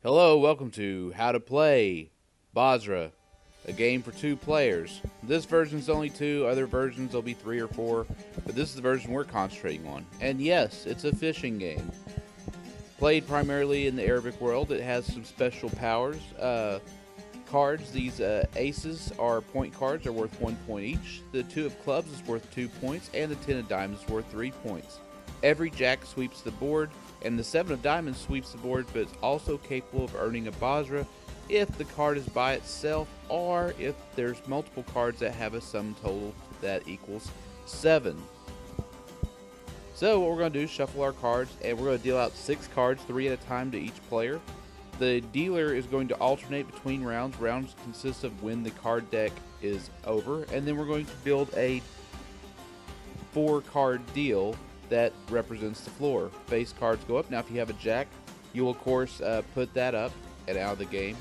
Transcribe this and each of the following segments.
Hello, welcome to How to Play Basra, a game for 2 players. This version's only 2, other versions will be 3 or 4, but this is the version we're concentrating on. And yes, it's a fishing game. Played primarily in the Arabic world, it has some special powers. Cards, these aces are point cards, are worth 1 point each. The 2 of clubs is worth 2 points, and the 10 of diamonds is worth 3 points. Every jack sweeps the board, and the 7 of diamonds sweeps the board, but it's also capable of earning a Basra if the card is by itself, or if there's multiple cards that have a sum total that equals 7. So what we're going to do is shuffle our cards, and we're going to deal out 6 cards, 3 at a time to each player. The dealer is going to alternate between rounds. Rounds consist of when the card deck is over, and then we're going to build a 4-card deal that represents the floor. Face cards go up. Now if you have a jack, you will of course put that up and out of the game,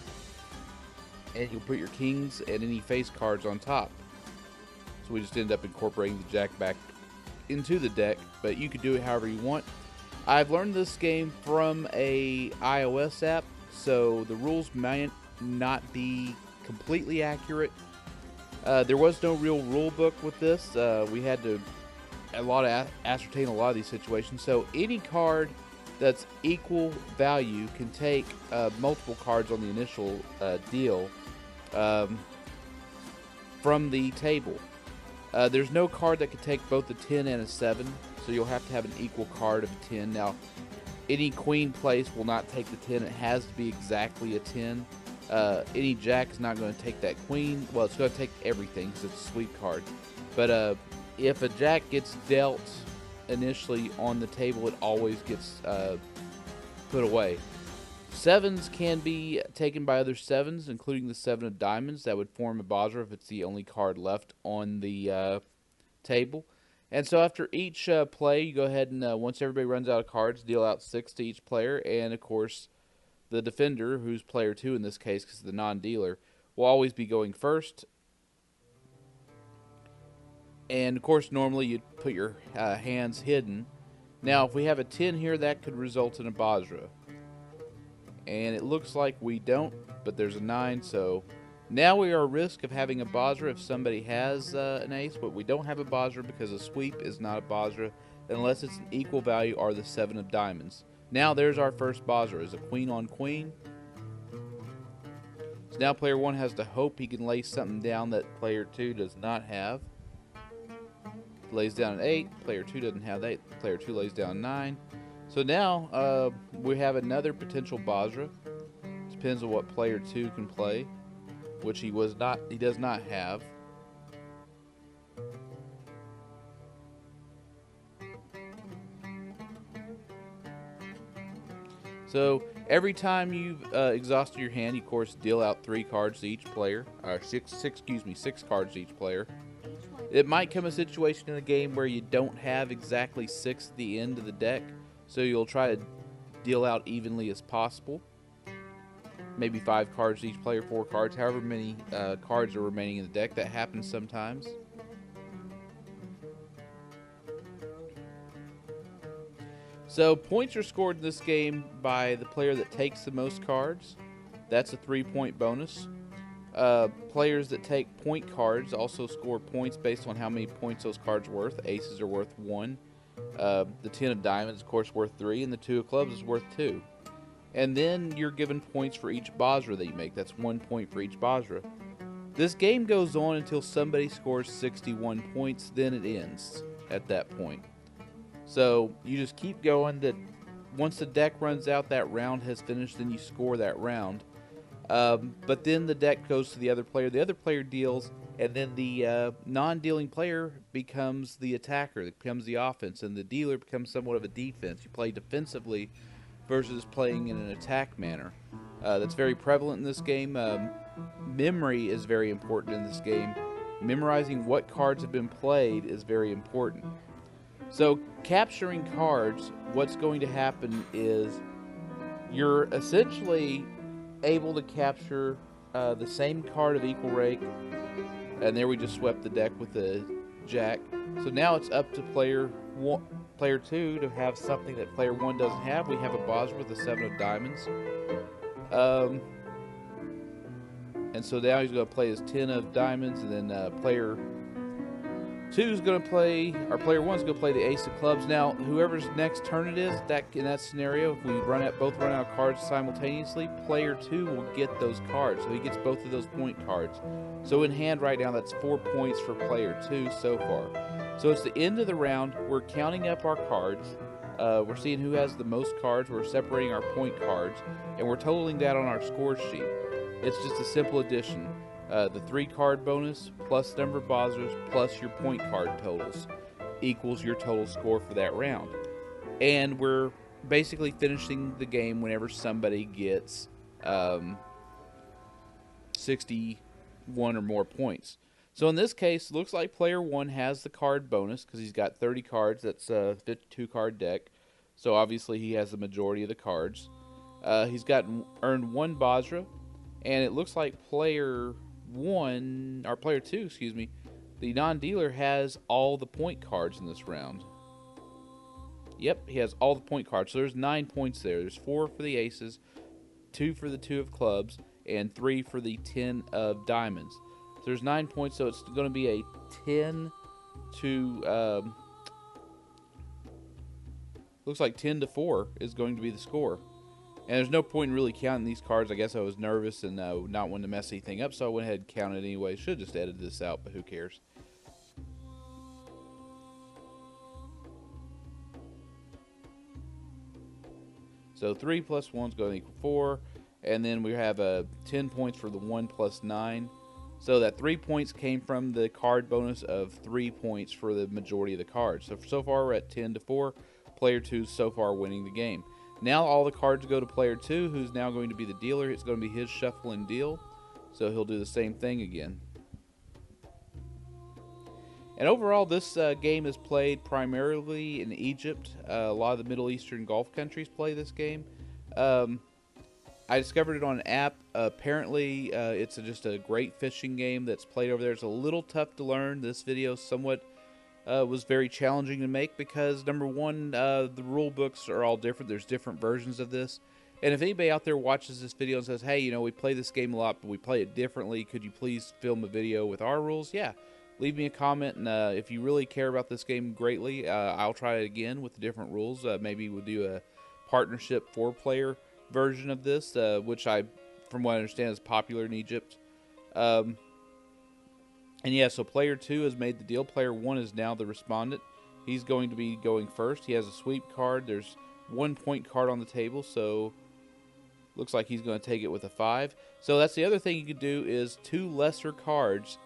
and you'll put your kings and any face cards on top. So we just end up incorporating the jack back into the deck, but you could do it however you want. I've learned this game from a iOS app, so the rules might not be completely accurate. There was no real rule book with this. We had to ascertain a lot of these situations. So any card that's equal value can take multiple cards on the initial deal from the table. There's no card that can take both a 10 and a 7, so you'll have to have an equal card of a 10. Now, any queen place will not take the 10. It has to be exactly a 10. Any jack is not going to take that queen. Well, it's going to take everything because it's a sweep card. But if a jack gets dealt initially on the table, it always gets put away. 7s can be taken by other 7s, including the 7 of diamonds. That would form a Basra if it's the only card left on the table. And so after each play, you go ahead and once everybody runs out of cards, deal out 6 to each player. And of course, the defender, who's player 2 in this case because the non-dealer, will always be going first. And of course, normally you'd put your hands hidden. Now, if we have a 10 here, that could result in a Basra. And it looks like we don't, but there's a 9, so now we are at risk of having a Basra if somebody has an ace, but we don't have a Basra because a sweep is not a Basra unless it's an equal value or the 7 of diamonds. Now there's our first Basra, is a queen on queen. So now player 1 has to hope he can lay something down that player 2 does not have. Lays down an 8, player 2 doesn't have that, player 2 lays down 9. So now we have another potential Basra. Depends on what player 2 can play, which he does not have. So every time you've exhausted your hand, you of course deal out 3 cards to each player, or 6 cards to each player. It might come a situation in a game where you don't have exactly 6 at the end of the deck, so you'll try to deal out evenly as possible. Maybe 5 cards to each player, 4 cards, however many cards are remaining in the deck. That happens sometimes. So points are scored in this game by the player that takes the most cards. That's a 3-point bonus. Players that take point cards also score points based on how many points those cards are worth. Aces are worth 1. The 10 of diamonds, of course, worth 3, and the 2 of clubs is worth 2. And then you're given points for each Basra that you make. That's 1 point for each Basra. This game goes on until somebody scores 61 points, then it ends at that point. So you just keep going. Once the deck runs out, that round has finished, then you score that round. But then the deck goes to the other player. The other player deals, and then the non-dealing player becomes the attacker. It becomes the offense, and the dealer becomes somewhat of a defense. You play defensively versus playing in an attack manner. That's very prevalent in this game. Memory is very important in this game. Memorizing what cards have been played is very important. So capturing cards, what's going to happen is you're essentially able to capture the same card of equal rank, and there we just swept the deck with the jack. So now it's up to player 2 to have something that player 1 doesn't have. We have a Basra with a 7 of diamonds. And so now he's going to play his 10 of diamonds, and then player 2 is going to play, or player 1 is going to play the ace of clubs. Now, whoever's next turn it is, in that scenario, if we both run out of cards simultaneously, player 2 will get those cards. So he gets both of those point cards. So in hand right now, that's 4 points for player 2 so far. So it's the end of the round. We're counting up our cards. We're seeing who has the most cards. We're separating our point cards, and we're totaling that on our score sheet. It's just a simple addition. The 3 card bonus plus number of Basras plus your point card totals equals your total score for that round. And we're basically finishing the game whenever somebody gets 61 or more points. So in this case, looks like player 1 has the card bonus because he's got 30 cards. That's a 52 card deck. So obviously he has the majority of the cards. He's earned 1 Basra, and it looks like player 2, the non-dealer has all the point cards in this round. Yep, he has all the point cards. So there's 9 points there. There's 4 for the aces, 2 for the 2 of clubs, and 3 for the 10 of diamonds. So there's 9 points, so it's going to be a 10 to... looks like 10 to 4 is going to be the score. And there's no point in really counting these cards. I guess I was nervous and not wanting to mess anything up, so I went ahead and counted anyway. Should have just edited this out, but who cares? So 3 plus 1 is going to equal 4. And then we have 10 points for the 1 plus 9. So that 3 points came from the card bonus of 3 points for the majority of the cards. So far we're at 10 to 4. Player 2 is so far winning the game. Now all the cards go to player 2, who's now going to be the dealer. It's going to be his shuffle and deal. So he'll do the same thing again. And overall, this game is played primarily in Egypt. A lot of the Middle Eastern Gulf countries play this game. I discovered it on an app. Apparently, it's just a great fishing game that's played over there. It's a little tough to learn. This video somewhat was very challenging to make because, number one, the rule books are all different. There's different versions of this. And if anybody out there watches this video and says, hey, you know, we play this game a lot, but we play it differently, could you please film a video with our rules? Yeah. Leave me a comment, and if you really care about this game greatly, I'll try it again with the different rules. Maybe we'll do a partnership 4-player version of this, which from what I understand, is popular in Egypt. And yeah, so player 2 has made the deal. Player 1 is now the respondent. He's going to be going first. He has a sweep card. There's 1 point card on the table, so looks like he's going to take it with a 5. So that's the other thing you could do is 2 lesser cards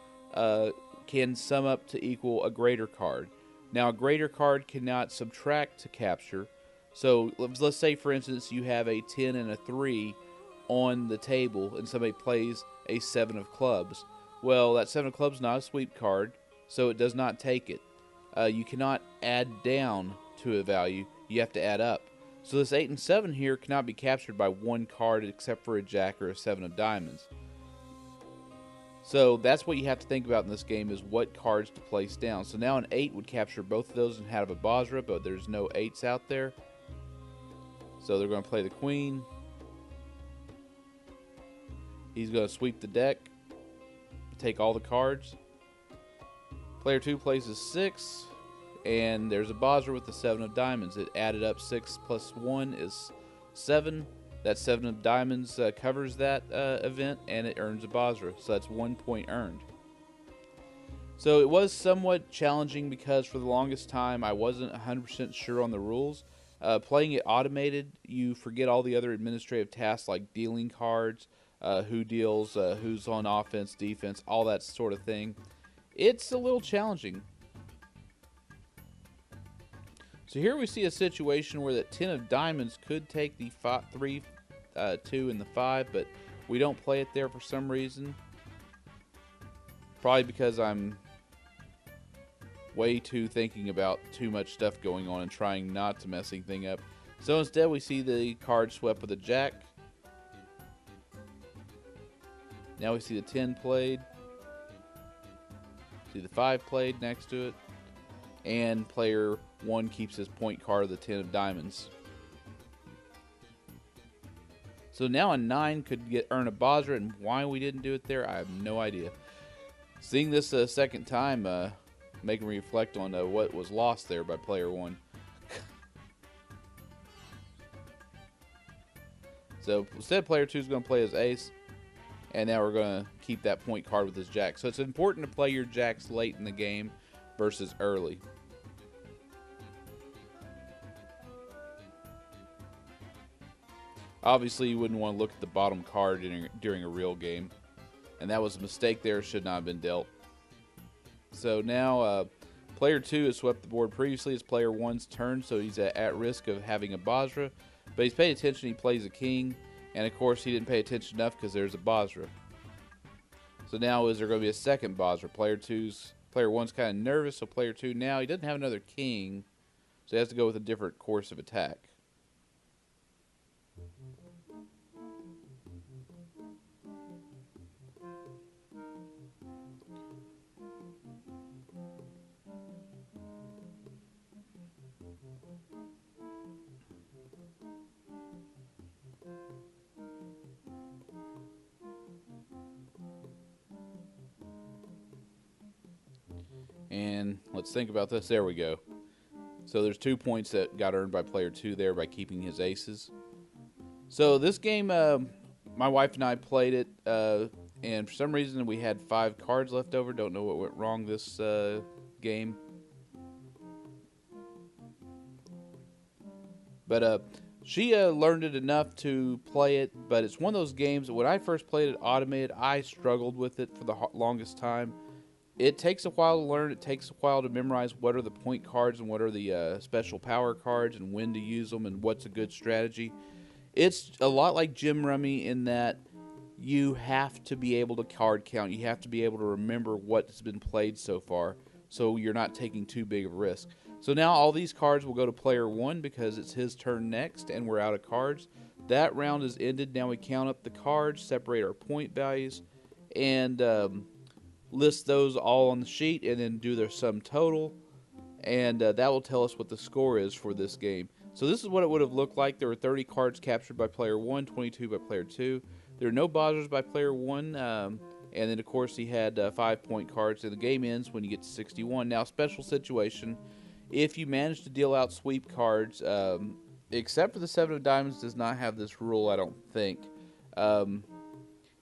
can sum up to equal a greater card. Now, a greater card cannot subtract to capture. So let's say, for instance, you have a 10 and a 3 on the table, and somebody plays a 7 of clubs. Well, that 7 of clubs is not a sweep card, so it does not take it. You cannot add down to a value. You have to add up. So this 8 and 7 here cannot be captured by 1 card except for a jack or a 7 of diamonds. So that's what you have to think about in this game, is what cards to place down. So now an 8 would capture both of those and have a Basra, but there's no 8s out there. So they're going to play the queen. He's going to sweep the deck, take all the cards. Player 2 plays a 6, and there's a Basra with the 7 of diamonds. It added up. 6 plus 1 is 7. That 7 of diamonds covers that event, and it earns a Basra. So that's 1 point earned. So it was somewhat challenging because for the longest time I wasn't 100% sure on the rules. Playing it automated, you forget all the other administrative tasks like dealing cards, who deals, who's on offense, defense, all that sort of thing. It's a little challenging. So here we see a situation where that 10 of diamonds could take the 3, 2, and the 5, but we don't play it there for some reason. Probably because I'm way too thinking about too much stuff going on and trying not to mess anything up. So instead we see the card swept with a jack. Now we see the 10 played. See the 5 played next to it. And player 1 keeps his point card of the 10 of diamonds. So now a 9 could earn a Basra, and why we didn't do it there, I have no idea. Seeing this a second time, making me reflect on what was lost there by player 1. So instead, player 2 is going to play his ace, and now we're going to keep that point card with his jack. So it's important to play your jacks late in the game versus early. Obviously, you wouldn't want to look at the bottom card during a real game, and that was a mistake there, should not have been dealt. So now player 2 has swept the board previously. It's player 1's turn, so he's at risk of having a Basra. But he's paid attention, he plays a king, and of course he didn't pay attention enough because there's a Basra. So now is there going to be a second Basra? Player 1's kind of nervous, so player 2 now, he doesn't have another king, so he has to go with a different course of attack. And let's think about this. There we go. So there's 2 points that got earned by player 2 there by keeping his aces. So this game, my wife and I played it, and for some reason we had 5 cards left over. Don't know what went wrong this game. But she learned it enough to play it, but it's one of those games that when I first played it automated, I struggled with it for the longest time. It takes a while to learn. It takes a while to memorize what are the point cards and what are the special power cards and when to use them and what's a good strategy. It's a lot like Gym Rummy in that you have to be able to card count. You have to be able to remember what's been played so far so you're not taking too big of a risk. So now all these cards will go to player 1 because it's his turn next and we're out of cards. That round is ended. Now we count up the cards, separate our point values, and list those all on the sheet and then do their sum total, and that will tell us what the score is for this game. So this is what it would have looked like. There were 30 cards captured by player 1, 22 by player 2. There are no Basras by player 1, and then of course he had 5 point cards, and the game ends when you get to 61. Now, special situation, if you manage to deal out sweep cards, except for the 7 of diamonds does not have this rule, I don't think.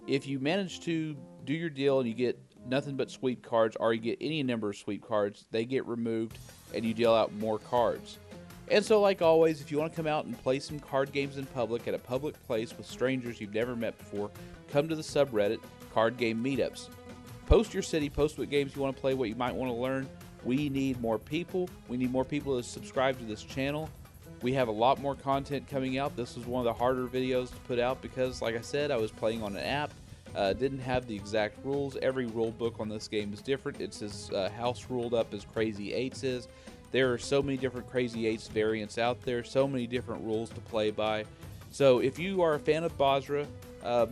If you manage to do your deal and you get nothing but sweep cards, or you get any number of sweep cards, they get removed and you deal out more cards. And so, like always, if you want to come out and play some card games in public at a public place with strangers you've never met before, come to the subreddit Card Game Meetups. Post your city, post what games you want to play, what you might want to learn. We need more people. We need more people to subscribe to this channel. We have a lot more content coming out. This was one of the harder videos to put out because, like I said, I was playing on an app. Didn't have the exact rules. Every rule book on this game is different. It's as house ruled up as Crazy 8s is. There are so many different Crazy 8s variants out there, so many different rules to play by. So if you are a fan of Basra,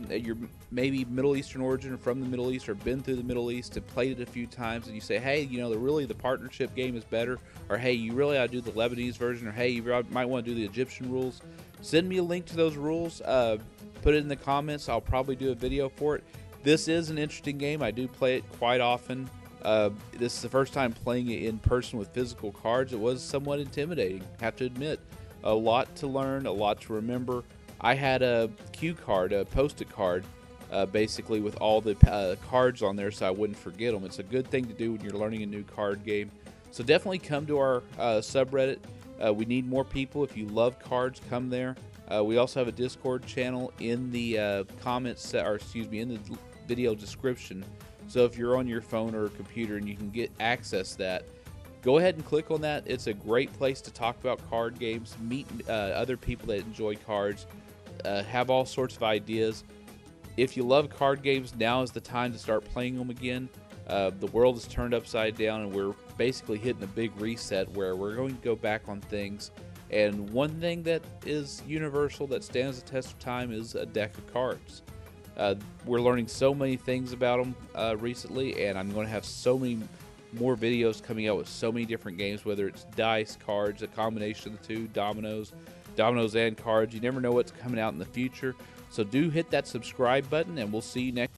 you're maybe Middle Eastern origin or from the Middle East or been through the Middle East and played it a few times, and you say, hey, you know, the partnership game is better, or hey, you really ought to do the Lebanese version, or hey, you might want to do the Egyptian rules, send me a link to those rules. Put it in the comments. I'll probably do a video for it. This is an interesting game. I do play it quite often. This is the first time playing it in person with physical cards. It was somewhat intimidating, have to admit. A lot to learn, a lot to remember. I had a cue card, a post-it card, basically with all the cards on there so I wouldn't forget them. It's a good thing to do when you're learning a new card game. So definitely come to our subreddit. We need more people. If you love cards, come there. We also have a Discord channel in the comments, or excuse me, in the video description. So if you're on your phone or computer and you can get access to that, go ahead and click on that. It's a great place to talk about card games, meet other people that enjoy cards, have all sorts of ideas. If you love card games, now is the time to start playing them again. The world is turned upside down and we're basically hitting a big reset where we're going to go back on things. And one thing that is universal that stands the test of time is a deck of cards. We're learning so many things about them recently, and I'm going to have so many more videos coming out with so many different games, whether it's dice, cards, a combination of the two, dominoes and cards. You never know what's coming out in the future. So do hit that subscribe button, and we'll see you next